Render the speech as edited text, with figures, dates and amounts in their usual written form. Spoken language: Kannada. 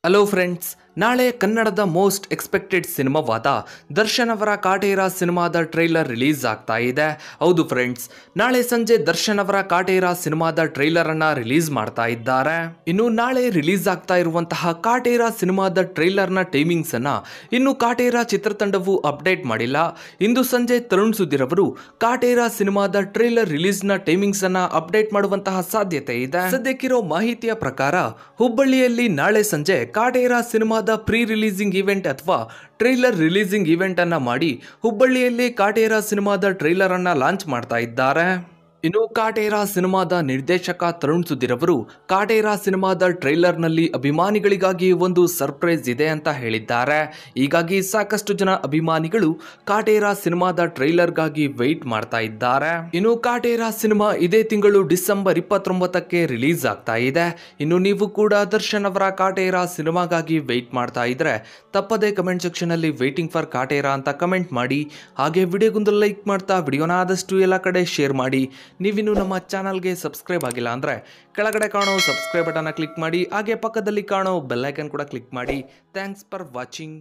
ಹಲೋ ಫ್ರೆಂಡ್ಸ್, ನಾಳೆ ಕನ್ನಡದ ಮೋಸ್ಟ್ ಎಕ್ಸ್ಪೆಕ್ಟೆಡ್ ಸಿನಿಮಾವಾದ ದರ್ಶನ್ ಅವರ ಕಾಟೇರ ಸಿನಿಮಾದ ಟ್ರೈಲರ್ ರಿಲೀಸ್ ಆಗ್ತಾ ಇದೆ. ಹೌದು ಫ್ರೆಂಡ್ಸ್, ನಾಳೆ ಸಂಜೆ ದರ್ಶನ್ ಅವರ ಕಾಟೇರ ಸಿನಿಮಾದ ಟ್ರೈಲರ್ ಅನ್ನ ರಿಲೀಸ್ ಮಾಡ್ತಾ ಇದ್ದಾರೆ. ಇನ್ನು ನಾಳೆ ರಿಲೀಸ್ ಆಗ್ತಾ ಇರುವಂತಹ ಕಾಟೇರ ಸಿನಿಮಾದ ಟ್ರೈಲರ್ ನ ಟೈಮಿಂಗ್ಸ್ ಅನ್ನ ಇನ್ನು ಕಾಟೇರ ಚಿತ್ರತಂಡವು ಅಪ್ಡೇಟ್ ಮಾಡಿಲ್ಲ. ಇಂದು ಸಂಜೆ ತರುಣ್ ಸುಧೀರ್ ಅವರು ಕಾಟೇರ ಸಿನಿಮಾದ ಟ್ರೈಲರ್ ರಿಲೀಸ್ ನ ಟೈಮಿಂಗ್ಸ್ ಅನ್ನ ಅಪ್ಡೇಟ್ ಮಾಡುವಂತಹ ಸಾಧ್ಯತೆ ಇದೆ. ಸದ್ಯಕ್ಕಿರೋ ಮಾಹಿತಿಯ ಪ್ರಕಾರ ಹುಬ್ಬಳ್ಳಿಯಲ್ಲಿ ನಾಳೆ ಸಂಜೆ ಕಾಟೇರ ಸಿನಿಮಾದ ಪ್ರೀ ರಿಲೀಸಿಂಗ್ ಇವೆಂಟ್ ಅಥವಾ ಟ್ರೈಲರ್ ರಿಲೀಸಿಂಗ್ ಇವೆಂಟ್ ಅನ್ನ ಮಾಡಿ ಹುಬ್ಬಳ್ಳಿಯಲ್ಲಿ ಕಾಟೇರ ಸಿನಿಮಾದ ಟ್ರೈಲರ್ ಅನ್ನ ಲಾಂಚ್ ಮಾಡ್ತಾ ಇದ್ದಾರೆ. ಇನ್ನು ಕಾಟೇರ ಸಿನಿಮಾದ ನಿರ್ದೇಶಕ ತರುಣ್ ಸುಧೀರ್ ಅವರು ಕಾಟೇರ ಸಿನಿಮಾದ ಟ್ರೈಲರ್ ನಲ್ಲಿ ಅಭಿಮಾನಿಗಳಿಗಾಗಿ ಒಂದು ಸರ್ಪ್ರೈಸ್ ಇದೆ ಅಂತ ಹೇಳಿದ್ದಾರೆ. ಹೀಗಾಗಿ ಸಾಕಷ್ಟು ಜನ ಅಭಿಮಾನಿಗಳು ಕಾಟೇರ ಸಿನಿಮಾದ ಟ್ರೈಲರ್ಗಾಗಿ ವೆಯ್ಟ್ ಮಾಡ್ತಾ ಇದ್ದಾರೆ. ಇನ್ನು ಕಾಟೇರ ಸಿನಿಮಾ ಇದೇ ತಿಂಗಳು ಡಿಸೆಂಬರ್ 29ಕ್ಕೆ ರಿಲೀಸ್ ಆಗ್ತಾ ಇದೆ. ಇನ್ನು ನೀವು ಕೂಡ ದರ್ಶನ್ ಅವರ ಕಾಟೇರ ಸಿನಿಮಾಗಾಗಿ ವೆಯ್ಟ್ ಮಾಡ್ತಾ ಇದ್ರೆ ತಪ್ಪದೇ ಕಮೆಂಟ್ ಸೆಕ್ಷನ್ ಅಲ್ಲಿ ವೇಟಿಂಗ್ ಫಾರ್ ಕಾಟೇರ ಅಂತ ಕಮೆಂಟ್ ಮಾಡಿ. ಹಾಗೆ ವಿಡಿಯೋಗೊಂದು ಲೈಕ್ ಮಾಡ್ತಾ ವಿಡಿಯೋನ ಆದಷ್ಟು ಎಲ್ಲ ಕಡೆ ಶೇರ್ ಮಾಡಿ. ನೀವಿನ್ನು ನಮ್ಮ ಚಾನಲ್ಗೆ ಸಬ್ಸ್ಕ್ರೈಬ್ ಆಗಿಲ್ಲ ಅಂದರೆ ಕೆಳಗಡೆ ಕಾಣೋ ಸಬ್ಸ್ಕ್ರೈಬ್ ಬಟನ್ನ ಕ್ಲಿಕ್ ಮಾಡಿ. ಹಾಗೆ ಪಕ್ಕದಲ್ಲಿ ಕಾಣೋ ಬೆಲ್ ಐಕನ್ ಕೂಡ ಕ್ಲಿಕ್ ಮಾಡಿ. Thanks for watching.